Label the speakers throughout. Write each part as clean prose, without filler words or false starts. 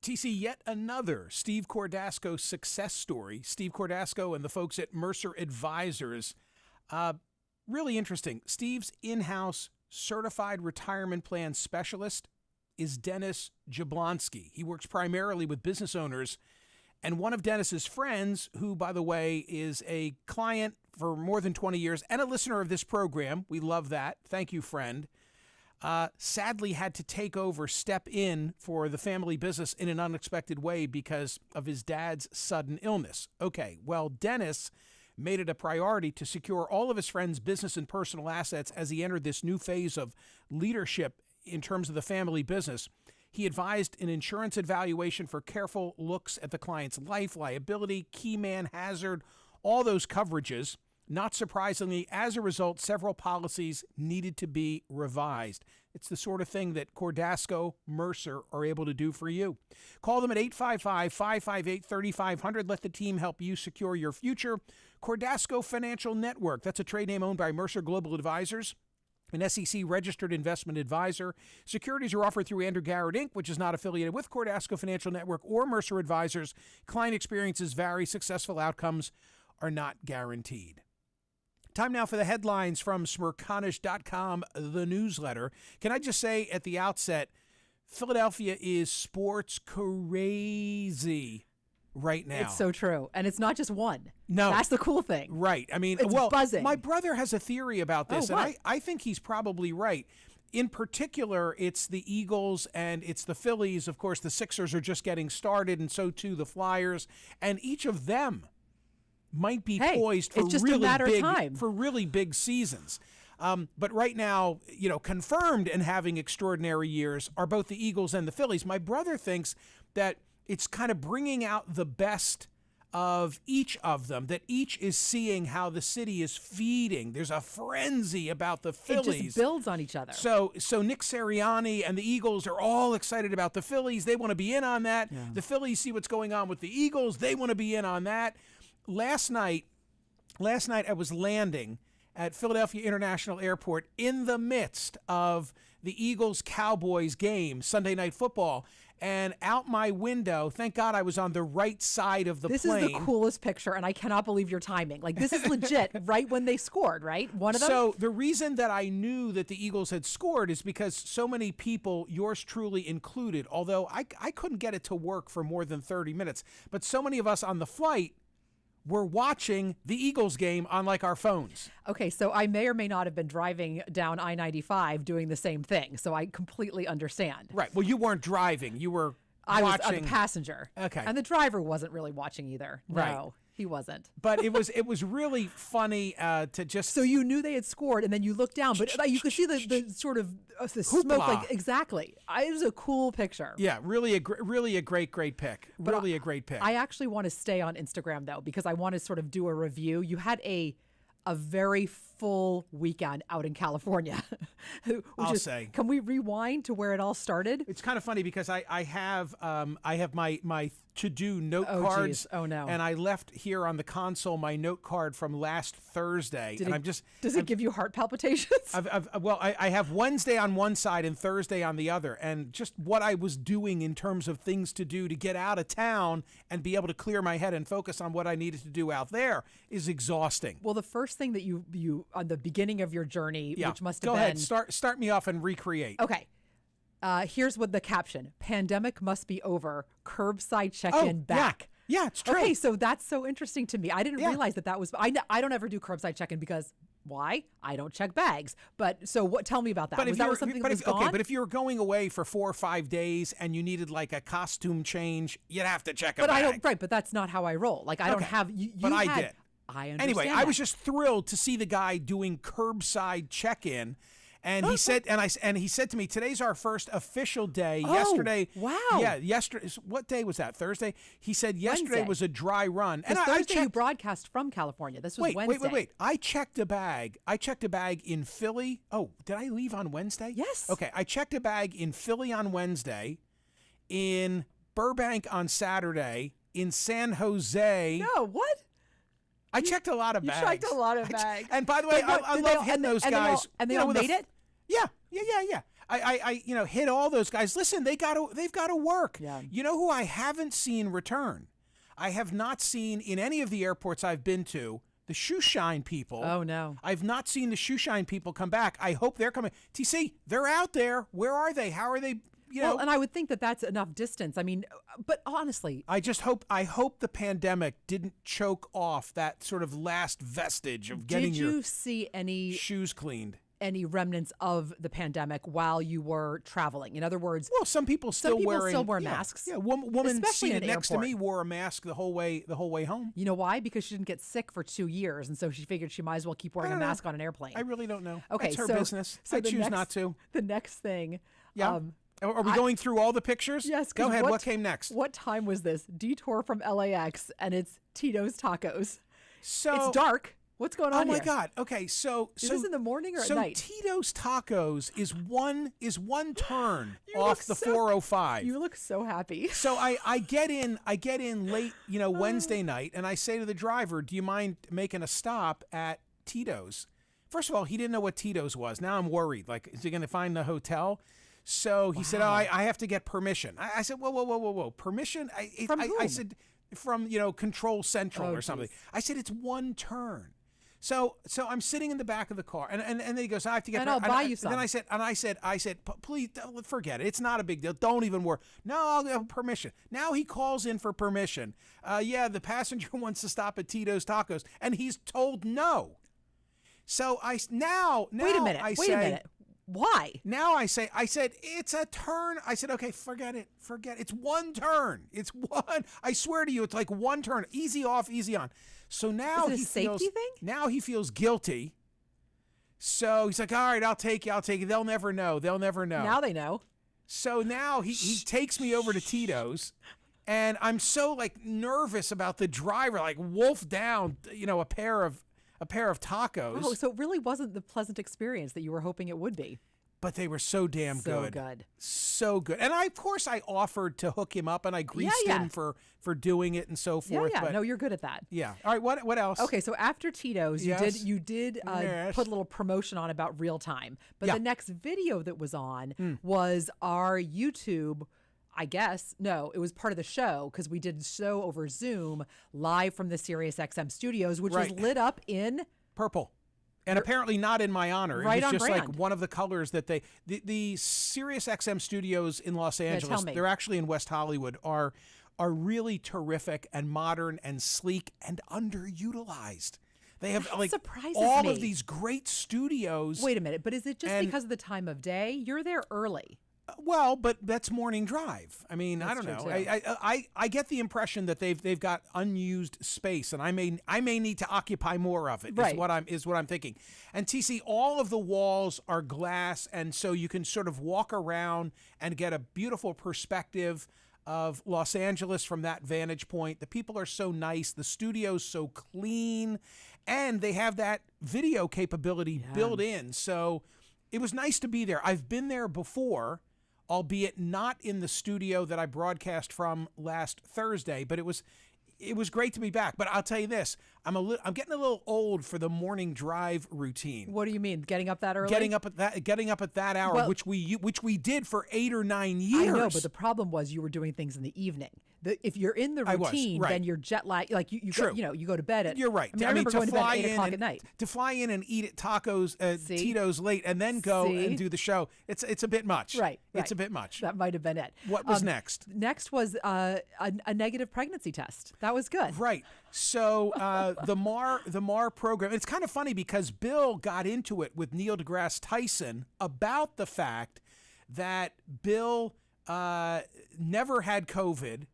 Speaker 1: TC, yet another Steve Cordasco success story. Steve Cordasco and the folks at Mercer Advisors. Really interesting. Steve's in-house certified retirement plan specialist is Dennis Jablonski. He works primarily with business owners. And one of Dennis's friends, who, by the way, is a client for more than 20 years and a listener of this program, we love that. Thank you, friend. Sadly had to step in for the family business in an unexpected way because of his dad's sudden illness. Okay, well, Dennis made it a priority to secure all of his friend's business and personal assets as he entered this new phase of leadership in terms of the family business. He advised an insurance evaluation for careful looks at the client's life, liability, key man hazard, all those coverages. Not surprisingly, as a result, several policies needed to be revised. It's the sort of thing that Cordasco, Mercer are able to do for you. Call them at 855-558-3500. Let the team help you secure your future. Cordasco Financial Network, that's a trade name owned by Mercer Global Advisors, an SEC-registered investment advisor. Securities are offered through Andrew Garrett, Inc., which is not affiliated with Cordasco Financial Network or Mercer Advisors. Client experiences vary. Successful outcomes are not guaranteed. Time now for the headlines from Smerconish.com, the newsletter. Can I just say at the outset, Philadelphia is sports crazy right now.
Speaker 2: It's so true. And it's not just one.
Speaker 1: No.
Speaker 2: That's the cool thing.
Speaker 1: Right. I mean,
Speaker 2: it's buzzing.
Speaker 1: My brother has a theory about this,
Speaker 2: and
Speaker 1: I think he's probably right. In particular, it's the Eagles and it's the Phillies. Of course, the Sixers are just getting started, and so too the Flyers. And each of them might be poised for really big seasons. But right now, confirmed and having extraordinary years are both the Eagles and the Phillies. My brother thinks that it's kind of bringing out the best of each of them, that each is seeing how the city is feeding. There's a frenzy about the Phillies.
Speaker 2: It just builds on each other.
Speaker 1: So Nick Sirianni and the Eagles are all excited about the Phillies. They want to be in on that.
Speaker 2: Yeah.
Speaker 1: The Phillies see what's going on with the Eagles. They want to be in on that. Last night I was landing at Philadelphia International Airport in the midst of the Eagles-Cowboys game, Sunday Night Football, and out my window, thank God I was on the right side of the plane.
Speaker 2: This is the coolest picture, and I cannot believe your timing. Like, this is legit right when they scored, right? One of them?
Speaker 1: So the reason that I knew that the Eagles had scored is because so many people, yours truly included, although I couldn't get it to work for more than 30 minutes, but so many of us on the flight were watching the Eagles game on like our phones.
Speaker 2: Okay, so I may or may not have been driving down I-95 doing the same thing, so I completely understand.
Speaker 1: Right. Well, you weren't driving. You were watching.
Speaker 2: I was a passenger.
Speaker 1: Okay.
Speaker 2: And the driver wasn't really watching either.
Speaker 1: Right.
Speaker 2: No, he wasn't.
Speaker 1: But it was really funny to just...
Speaker 2: So you knew they had scored, and then you looked down, but you could see the sort of the smoke. Like, exactly. It was a cool picture.
Speaker 1: Yeah, really a great pick.
Speaker 2: But
Speaker 1: really a great pick.
Speaker 2: I actually want to stay on Instagram, though, because I want to sort of do a review. You had a very full weekend out in California. Can we rewind to where it all started?
Speaker 1: It's kind of funny because I have my to-do note cards.
Speaker 2: Geez. Oh no!
Speaker 1: And I left here on the console my note card from last Thursday.
Speaker 2: Does it give you heart palpitations?
Speaker 1: I have Wednesday on one side and Thursday on the other, and just what I was doing in terms of things to do to get out of town and be able to clear my head and focus on what I needed to do out there is exhausting.
Speaker 2: Well, the first thing that you on the beginning of your journey, which must have
Speaker 1: been... Go ahead, start me off and recreate.
Speaker 2: Okay. Here's what the caption: pandemic must be over. Curbside check-in back.
Speaker 1: Yeah, it's true.
Speaker 2: Okay, so that's so interesting to me. I didn't realize that was... I don't ever do curbside check-in because... Why? I don't check bags. But so what? Tell me about that. But if
Speaker 1: you were going away for 4 or 5 days and you needed like a costume change, you'd have to check a bag.
Speaker 2: But I don't. Right, but that's not how I roll. Like I don't have.
Speaker 1: I did.
Speaker 2: I understand.
Speaker 1: Anyway, I was just thrilled to see the guy doing curbside check-in. And he said, he said to me, "Today's our first official day. Yesterday,
Speaker 2: wow,
Speaker 1: yeah, yesterday. What day was that? Thursday." He said yesterday was a dry run.
Speaker 2: And Thursday you broadcast from California. This was Wednesday.
Speaker 1: Wait. I checked a bag. In Philly. Oh, did I leave on Wednesday?
Speaker 2: Yes.
Speaker 1: Okay, I checked a bag in Philly on Wednesday, in Burbank on Saturday, in San Jose.
Speaker 2: No, what?
Speaker 1: I checked a lot of bags.
Speaker 2: You checked a lot of bags.
Speaker 1: And by the way, I love hitting those guys.
Speaker 2: And they all made it?
Speaker 1: Yeah. I hit all those guys. Listen, they've got to work.
Speaker 2: Yeah.
Speaker 1: You know who I haven't seen return? I have not seen in any of the airports I've been to the shoe shine people.
Speaker 2: Oh, no.
Speaker 1: I've not seen the shoe shine people come back. I hope they're coming. TC, they're out there. Where are they? How are they?
Speaker 2: Well, and I would think that that's enough distance. I mean, but honestly,
Speaker 1: I hope the pandemic didn't choke off that sort of last vestige of getting your
Speaker 2: see any
Speaker 1: shoes cleaned.
Speaker 2: Any remnants of the pandemic while you were traveling? In other words,
Speaker 1: well, some people still wear
Speaker 2: masks.
Speaker 1: Yeah, woman seated next to me wore a mask the whole way home.
Speaker 2: You know why? Because she didn't get sick for 2 years, and so she figured she might as well keep wearing a mask on an airplane.
Speaker 1: I really don't know.
Speaker 2: Okay,
Speaker 1: that's her business. I choose not to.
Speaker 2: The next thing.
Speaker 1: Yeah. Are we going through all the pictures?
Speaker 2: Yes.
Speaker 1: Go ahead. What came next?
Speaker 2: What time was this? Detour from LAX, and it's Tito's Tacos.
Speaker 1: So
Speaker 2: it's dark. What's going on
Speaker 1: here?
Speaker 2: Oh,
Speaker 1: my God. Okay, so
Speaker 2: is this in the morning or at night?
Speaker 1: So Tito's Tacos is one turn off the 405.
Speaker 2: You look so happy.
Speaker 1: So I get in late, Wednesday night, and I say to the driver, "Do you mind making a stop at Tito's?" First of all, he didn't know what Tito's was. Now I'm worried. Like, is he going to find the hotel? So he said, "Oh, I have to get permission." I said, "Whoa, permission?"
Speaker 2: From whom?
Speaker 1: I said, "From Control Central or something."
Speaker 2: Geez.
Speaker 1: I said, "It's one turn." So I'm sitting in the back of the car, and then he goes, "I have to get."
Speaker 2: And I'll buy you some.
Speaker 1: Then I said, "Please, forget it. It's not a big deal. Don't even worry." No, I'll have permission. Now he calls in for permission. Yeah, the passenger wants to stop at Tito's Tacos, and he's told no. So now
Speaker 2: wait a minute. Why?
Speaker 1: Now I said, it's a turn. I said, okay, forget it. It's one turn. It's one. I swear to you, it's like one turn. Easy off, easy on. So now
Speaker 2: is it a safety thing?
Speaker 1: Now he feels guilty. So he's like, all right, I'll take you. They'll never know.
Speaker 2: Now they know.
Speaker 1: So now he takes me over to Tito's, and I'm so nervous about the driver, wolf down, a pair of tacos.
Speaker 2: Oh, so it really wasn't the pleasant experience that you were hoping it would be.
Speaker 1: But they were so damn good. So good. And I offered to hook him up, and I greased him for doing it and so forth.
Speaker 2: Yeah. No, you're good at that.
Speaker 1: Yeah. All right. What else?
Speaker 2: Okay. So after Tito's, you did put a little promotion on about real time. But the next video that was on was our YouTube. I guess. No, it was part of the show because we did a show over Zoom live from the SiriusXM studios, which was lit up in
Speaker 1: purple. And apparently not in my honor.
Speaker 2: Right,
Speaker 1: it was
Speaker 2: on
Speaker 1: just
Speaker 2: brand.
Speaker 1: like one of the colors that the SiriusXM studios in Los Angeles, they're actually in West Hollywood, are really terrific and modern and sleek and underutilized. They have all of these great studios.
Speaker 2: Wait a minute, but is it just because of the time of day? You're there early.
Speaker 1: Well, but that's morning drive. I mean,
Speaker 2: that's
Speaker 1: I don't know.
Speaker 2: Too.
Speaker 1: I get the impression that they've got unused space, and I may need to occupy more of it.
Speaker 2: Right.
Speaker 1: Is what I'm thinking. And TC, all of the walls are glass, and so you can sort of walk around and get a beautiful perspective of Los Angeles from that vantage point. The people are so nice. The studio's so clean, and they have that video capability built in. So it was nice to be there. I've been there before, albeit not in the studio that I broadcast from last Thursday, but it was great to be back. But I'll tell you this, I'm getting a little old for the morning drive routine.
Speaker 2: What do you mean? Getting up that early?
Speaker 1: Getting up at that hour, well, which we did for 8 or 9 years.
Speaker 2: I know, but the problem was you were doing things in the evening. If you're in the routine, then you're jet lag. Like you go to bed at.
Speaker 1: You're right.
Speaker 2: I remember going to bed at 8 o'clock at night.
Speaker 1: To fly in and eat at tacos, Tito's late, and then go and do the show. It's a bit much.
Speaker 2: Right.
Speaker 1: It's a bit much.
Speaker 2: That might have been it.
Speaker 1: What was next?
Speaker 2: Next was a negative pregnancy test. That was good.
Speaker 1: Right. So the MAR program. It's kind of funny because Bill got into it with Neil deGrasse Tyson about the fact that Bill never had COVID.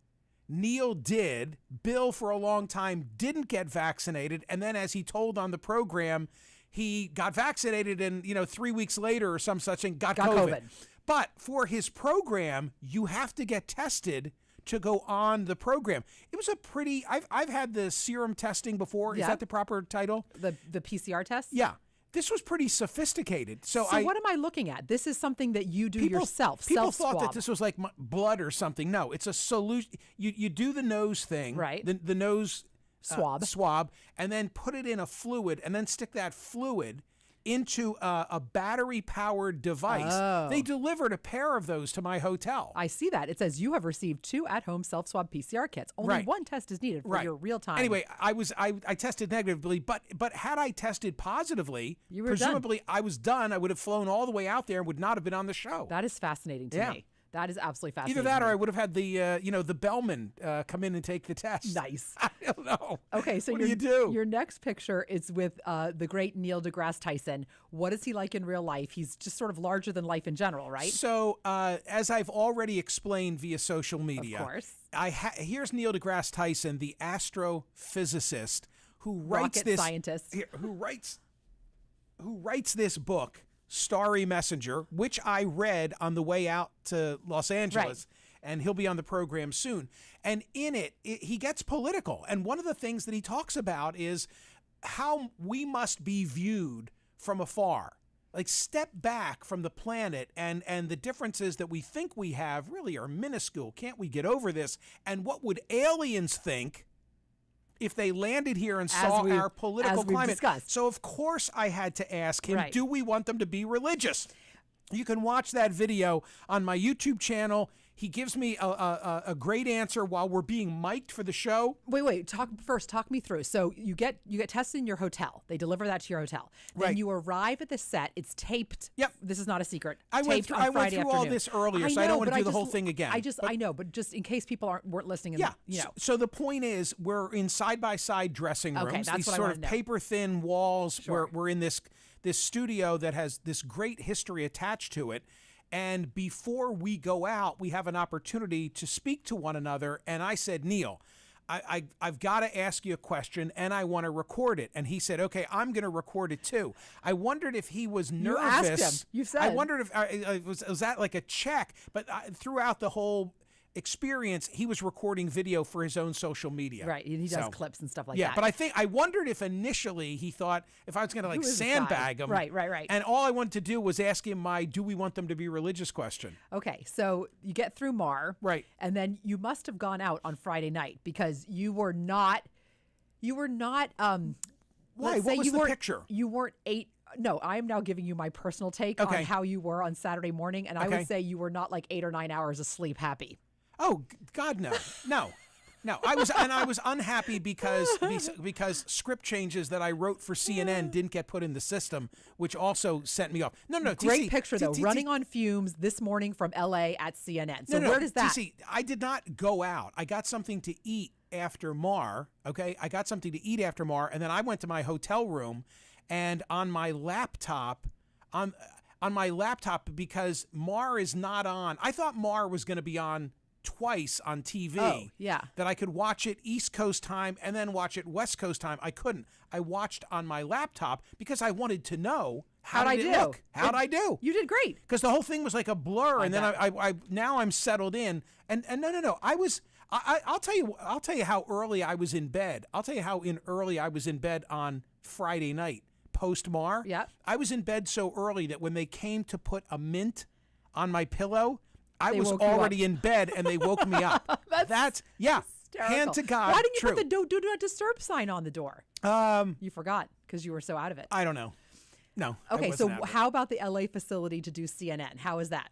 Speaker 1: Neil did. Bill, for a long time, didn't get vaccinated. And then, as he told on the program, he got vaccinated and, 3 weeks later or some such thing, got COVID. But for his program, you have to get tested to go on the program. It was a pretty, I've had the serum testing before. Is that the proper title?
Speaker 2: The PCR test?
Speaker 1: Yeah. This was pretty sophisticated. So
Speaker 2: what am I looking at? This is something that you do yourself.
Speaker 1: People thought that this was like blood or something. No, it's a solution. You do the nose thing,
Speaker 2: right?
Speaker 1: The nose
Speaker 2: swab,
Speaker 1: and then put it in a fluid, and then stick that fluid into a battery-powered device.
Speaker 2: Oh.
Speaker 1: They delivered a pair of those to my hotel.
Speaker 2: I see that. It says you have received 2 at-home self-swab PCR kits. Only one test is needed for your real-time.
Speaker 1: Anyway, I tested negatively, but had I tested positively,
Speaker 2: you were
Speaker 1: presumably
Speaker 2: done.
Speaker 1: I was done. I would have flown all the way out there and would not have been on the show.
Speaker 2: That is fascinating to me. That is absolutely fascinating.
Speaker 1: Either that or I would have had the bellman come in and take the test.
Speaker 2: Nice.
Speaker 1: I don't know.
Speaker 2: Okay, so
Speaker 1: what do you do?
Speaker 2: Your next picture is with the great Neil deGrasse Tyson. What is he like in real life? He's just sort of larger than life in general, right?
Speaker 1: So, as I've already explained via social media,
Speaker 2: of course.
Speaker 1: Here's Neil deGrasse Tyson, the astrophysicist who writes
Speaker 2: rocket scientist,
Speaker 1: who writes this book, Starry Messenger, which I read on the way out to Los Angeles, and he'll be on the program soon. And in it, he gets political. And one of the things that he talks about is how we must be viewed from afar. Like, step back from the planet, and the differences that we think we have really are minuscule. Can't we get over this? And what would aliens think if they landed here and saw our political climate?
Speaker 2: Discussed.
Speaker 1: So, of course, I had to ask him, do we want them to be religious? You can watch that video on my YouTube channel. He gives me a great answer while we're being mic'd for the show.
Speaker 2: Wait. Talk me through. So you get tested in your hotel. They deliver that to your hotel. Then you arrive at the set. It's taped.
Speaker 1: Yep.
Speaker 2: This is not a secret.
Speaker 1: I went through all this earlier, so I don't want to do the whole thing again.
Speaker 2: I know, but just in case people weren't listening.
Speaker 1: So the point is, we're in side-by-side dressing rooms.
Speaker 2: Okay, that's
Speaker 1: these
Speaker 2: what
Speaker 1: sort
Speaker 2: I
Speaker 1: of paper-thin walls.
Speaker 2: Sure.
Speaker 1: We're in this studio that has this great history attached to it. And before we go out, we have an opportunity to speak to one another. And I said, Neil, I've got to ask you a question, and I want to record it. And he said, okay, I'm going to record it too. I wondered if he was nervous.
Speaker 2: You asked him. You said.
Speaker 1: I wondered if was that like a check. But throughout the whole experience, he was recording video for his own social media.
Speaker 2: Right. He does clips and stuff like that.
Speaker 1: Yeah, but I wondered if initially he thought if I was going to like sandbag him.
Speaker 2: Right.
Speaker 1: And all I wanted to do was ask him my do we want them to be religious question.
Speaker 2: Okay, so you get through Mar.
Speaker 1: Right.
Speaker 2: And then you must have gone out on Friday night because you were not
Speaker 1: Why? What was the picture?
Speaker 2: You weren't No, I am now giving you my personal take on how you were on Saturday morning, and I would say you were not like 8 or 9 hours of sleep happy.
Speaker 1: Oh God, no. I was unhappy because script changes that I wrote for CNN didn't get put in the system, which also sent me off. No.
Speaker 2: Great picture though, running on fumes this morning from LA at CNN. So where does that?
Speaker 1: TC, I did not go out. I got something to eat after Mar. Okay, I got something to eat after Mar, and then I went to my hotel room, and on my laptop, because Mar is not on. I thought Mar was going to be on twice on TV.
Speaker 2: Oh, yeah.
Speaker 1: That I could watch it East Coast time and then watch it West Coast time. I couldn't. I watched on my laptop because I wanted to know how'd I do. How'd I do?
Speaker 2: You did great.
Speaker 1: Because the whole thing was like a blur, and then I now I'm settled in. And no. I'll tell you how early I was in bed. I'll tell you how early I was in bed on Friday night post Mar.
Speaker 2: Yeah.
Speaker 1: I was in bed so early that when they came to put a mint on my pillow, I was already in bed and they woke me up. That's
Speaker 2: hysterical.
Speaker 1: Hand to God.
Speaker 2: Why didn't you
Speaker 1: true.
Speaker 2: put the do not disturb sign on the door? You forgot because you were so out of it.
Speaker 1: I don't know. No.
Speaker 2: Okay, so how about the LA facility to do CNN? How is that?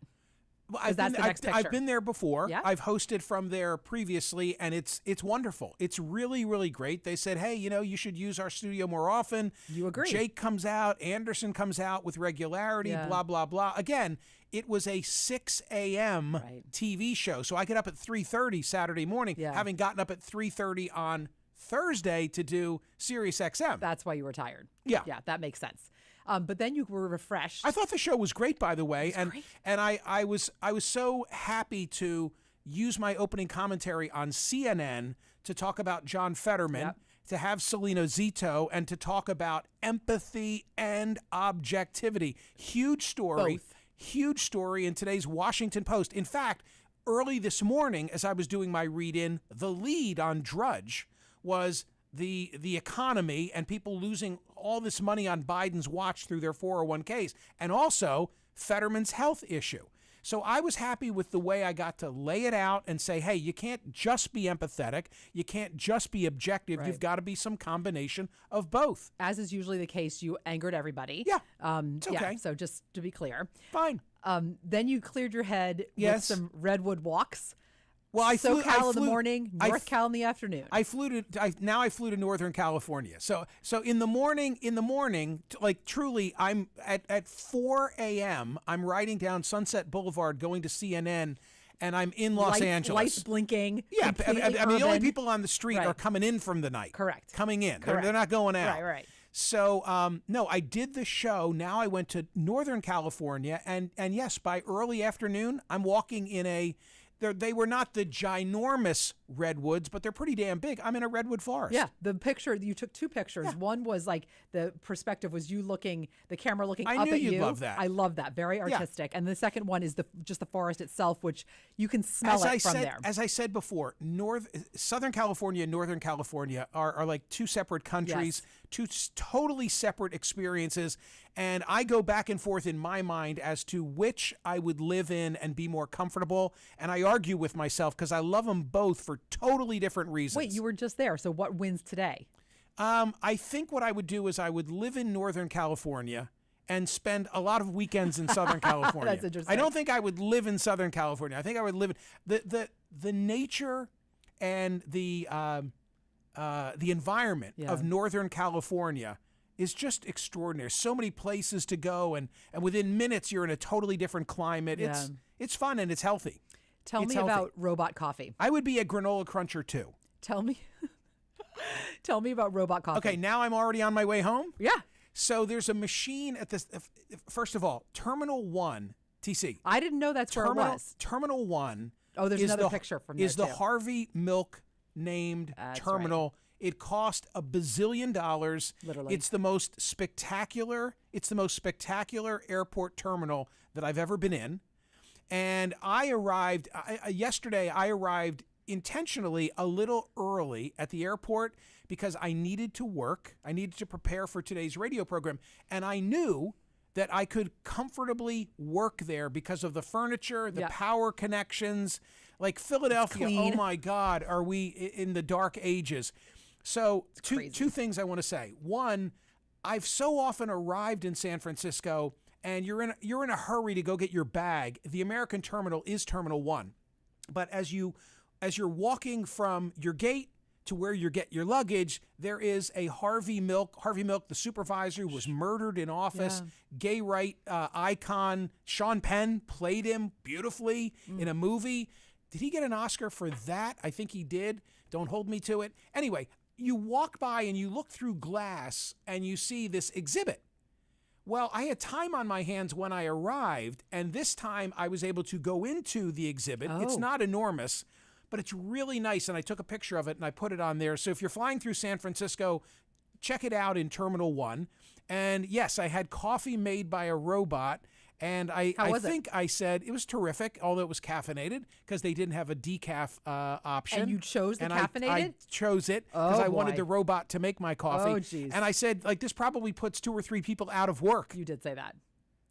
Speaker 1: Well, that's the next picture. I've been there before.
Speaker 2: Yeah?
Speaker 1: I've hosted from there previously, and it's wonderful. It's really, really great. They said, hey, you should use our studio more often.
Speaker 2: You agree.
Speaker 1: Jake comes out. Anderson comes out with regularity, blah, blah, blah. Again, it was a 6 a.m. TV show, so I get up at 3:30 Saturday morning, having gotten up at 3:30 on Thursday to do SiriusXM.
Speaker 2: That's why you were tired.
Speaker 1: Yeah.
Speaker 2: Yeah, that makes sense. But then you were refreshed.
Speaker 1: I thought the show was great, by the way, and I was so happy to use my opening commentary on CNN to talk about John Fetterman, to have Selena Zito, and to talk about empathy and objectivity. Huge story.
Speaker 2: Both.
Speaker 1: Huge story in today's Washington Post. In fact, early this morning, as I was doing my read-in, the lead on Drudge was the economy and people losing all this money on Biden's watch through their 401ks, and also Fetterman's health issue. So I was happy with the way I got to lay it out and say, hey, you can't just be empathetic. You can't just be objective. You've got to be some combination of both.
Speaker 2: As is usually the case, you angered everybody.
Speaker 1: Yeah, it's okay.
Speaker 2: Yeah, so just to be clear.
Speaker 1: Fine.
Speaker 2: Then you cleared your head with some redwood walks.
Speaker 1: Well, I flew
Speaker 2: in the morning, North Cal in the afternoon.
Speaker 1: I flew to Northern California. So in the morning, like truly, I'm at 4 a.m. I'm riding down Sunset Boulevard going to CNN, and I'm in Los Angeles.
Speaker 2: Lights blinking.
Speaker 1: Yeah, I mean the only people on the street are coming in from the night.
Speaker 2: Correct.
Speaker 1: Coming in. They're not going out.
Speaker 2: Right.
Speaker 1: So, no, I did the show. Now I went to Northern California, and yes, by early afternoon, I'm walking in they were not the ginormous redwoods, but they're pretty damn big. I'm in a redwood forest.
Speaker 2: Yeah, the picture, you took two pictures. Yeah. One was like the perspective was you looking, the camera looking up at you.
Speaker 1: I knew you'd love that.
Speaker 2: I love that. Very artistic. Yeah. And the second one is just the forest itself, which you can smell there.
Speaker 1: As I said before, Southern California and Northern California are like two separate countries, two totally separate experiences. And I go back and forth in my mind as to which I would live in and be more comfortable. And I argue with myself because I love them both for totally different reasons.
Speaker 2: Wait, you were just there. So what wins today?
Speaker 1: I think what I would do is I would live in Northern California and spend a lot of weekends in Southern California.
Speaker 2: That's interesting.
Speaker 1: I don't think I would live in Southern California. I think I would live in the nature and the environment of Northern California is just extraordinary. So many places to go, and within minutes you're in a totally different climate.
Speaker 2: Yeah.
Speaker 1: It's fun and it's healthy.
Speaker 2: Tell me about robot coffee.
Speaker 1: I would be a granola cruncher too.
Speaker 2: Tell me about robot coffee.
Speaker 1: Okay, now I'm already on my way home.
Speaker 2: Yeah.
Speaker 1: So there's a machine at this. First of all, Terminal 1, TC.
Speaker 2: I didn't know that's where it was.
Speaker 1: Terminal 1.
Speaker 2: Oh, there's another picture from there
Speaker 1: is the Harvey Milk named terminal. Right. It cost $1 bazillion.
Speaker 2: Literally.
Speaker 1: It's the most spectacular airport terminal that I've ever been in. And I arrived yesterday. I arrived intentionally a little early at the airport because I needed to work. I needed to prepare for today's radio program, and I knew that I could comfortably work there because of the furniture, the power connections. Like Philadelphia, oh my God, are we in the dark ages? So two things I want to say. One, I've so often arrived in San Francisco and you're in a hurry to go get your bag. The American terminal is Terminal 1. But as you're walking from your gate to where you get your luggage, there is a Harvey Milk, the supervisor who was murdered in office, gay right icon. Sean Penn played him beautifully in a movie. Did he get an Oscar for that? I think he did. Don't hold me to it. Anyway, you walk by and you look through glass and you see this exhibit. Well, I had time on my hands when I arrived, and this time I was able to go into the exhibit. Oh. It's not enormous, but it's really nice, and I took a picture of it and I put it on there. So if you're flying through San Francisco, check it out in Terminal 1. And yes, I had coffee made by a robot. And I think I said it was terrific, although it was caffeinated because they didn't have a decaf option.
Speaker 2: And you chose the caffeinated?
Speaker 1: I chose it because I wanted the robot to make my coffee.
Speaker 2: Oh, geez.
Speaker 1: And I said, like, this probably puts 2 or 3 people out of work.
Speaker 2: You did say that.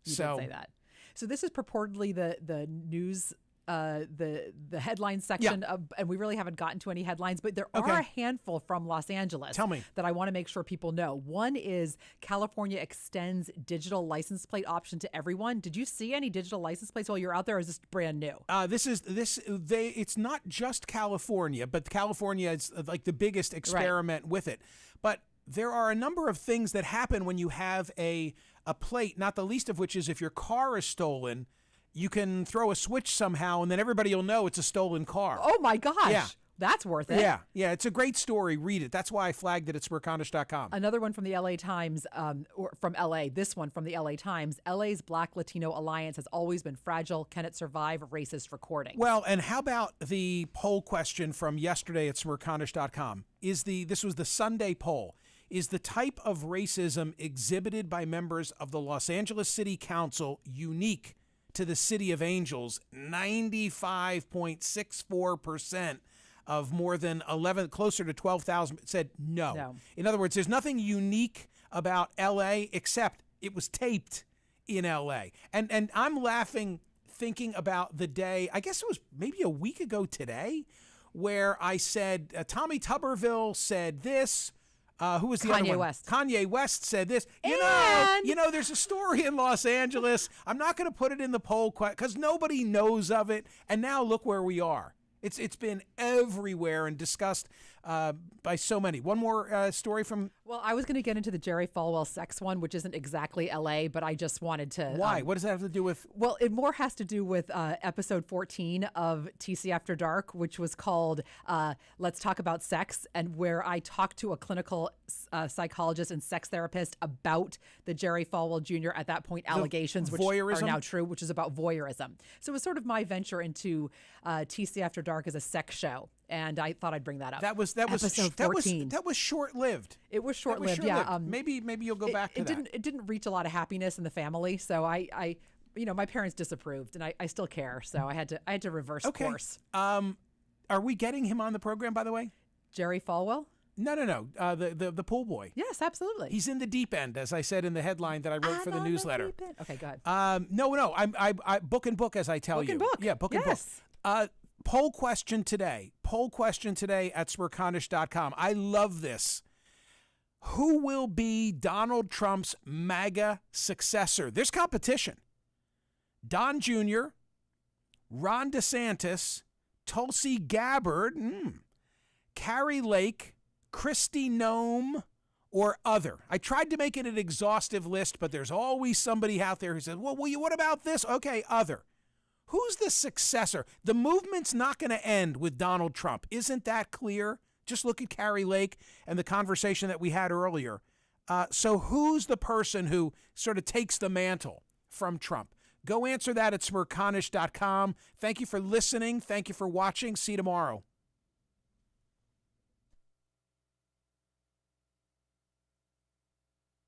Speaker 2: You did say that. So this is purportedly the news, the headline section and we really haven't gotten to any headlines, but there are a handful from Los Angeles.
Speaker 1: Tell me.
Speaker 2: That I want to make sure people know. One is California extends digital license plate option to everyone. Did you see any digital license plates while you're out there, or is this brand new?
Speaker 1: It's not just California, but California is like the biggest experiment with it. But there are a number of things that happen when you have a plate, not the least of which is if your car is stolen, you can throw a switch somehow, and then everybody will know it's a stolen car.
Speaker 2: Oh, my gosh.
Speaker 1: Yeah.
Speaker 2: That's worth it.
Speaker 1: Yeah. It's a great story. Read it. That's why I flagged it at Smerconish.com.
Speaker 2: Another one from the LA Times, or from LA. This one from the LA Times. LA's Black Latino Alliance has always been fragile. Can it survive racist recordings?
Speaker 1: Well, and how about the poll question from yesterday at Smerconish.com? This was the Sunday poll. Is the type of racism exhibited by members of the Los Angeles City Council unique to the City of Angels? 95.64% of more than closer to 12,000 said no. In other words, there's nothing unique about LA except it was taped in LA. And I'm laughing thinking about the day, I guess it was maybe a week ago today, where I said Tommy Tuberville said this. Who was the other one?
Speaker 2: Kanye West.
Speaker 1: Kanye West said this. You know, there's a story in Los Angeles. I'm not going to put it in the poll because nobody knows of it. And now look where we are. It's been everywhere and discussed by so many. One more story from...
Speaker 2: Well, I was going to get into the Jerry Falwell sex one, which isn't exactly L.A., but I just wanted to...
Speaker 1: Why? What does that have to do with...
Speaker 2: Well, it more has to do with episode 14 of TC After Dark, which was called Let's Talk About Sex, and where I talked to a clinical psychologist and sex therapist about the Jerry Falwell Jr. at that point allegations, which are now true, which is about voyeurism. So it was sort of my venture into TC After Dark as a sex show. And I thought I'd bring that up.
Speaker 1: That was
Speaker 2: episode 14.
Speaker 1: That was short-lived.
Speaker 2: It was short-lived. Yeah.
Speaker 1: Maybe you'll go back to that.
Speaker 2: It didn't reach a lot of happiness in the family, so I my parents disapproved, and I still care. So I had to reverse course.
Speaker 1: Are we getting him on the program, by the way?
Speaker 2: Jerry Falwell?
Speaker 1: No. The pool boy.
Speaker 2: Yes, absolutely.
Speaker 1: He's in the deep end, as I said in the headline that I wrote for the newsletter.
Speaker 2: Okay, go ahead.
Speaker 1: No. I book and book, as I tell you.
Speaker 2: Book and book.
Speaker 1: Yeah, book and book. Poll question today at Smerconish.com. I love this. Who will be Donald Trump's MAGA successor? There's competition. Don Jr., Ron DeSantis, Tulsi Gabbard, Carrie Lake, Kristi Noem, or other. I tried to make it an exhaustive list, but there's always somebody out there who says, well, what about this? Okay, other. Who's the successor? The movement's not going to end with Donald Trump. Isn't that clear? Just look at Carrie Lake and the conversation that we had earlier. So who's the person who sort of takes the mantle from Trump? Go answer that at Smerconish.com. Thank you for listening. Thank you for watching. See you tomorrow.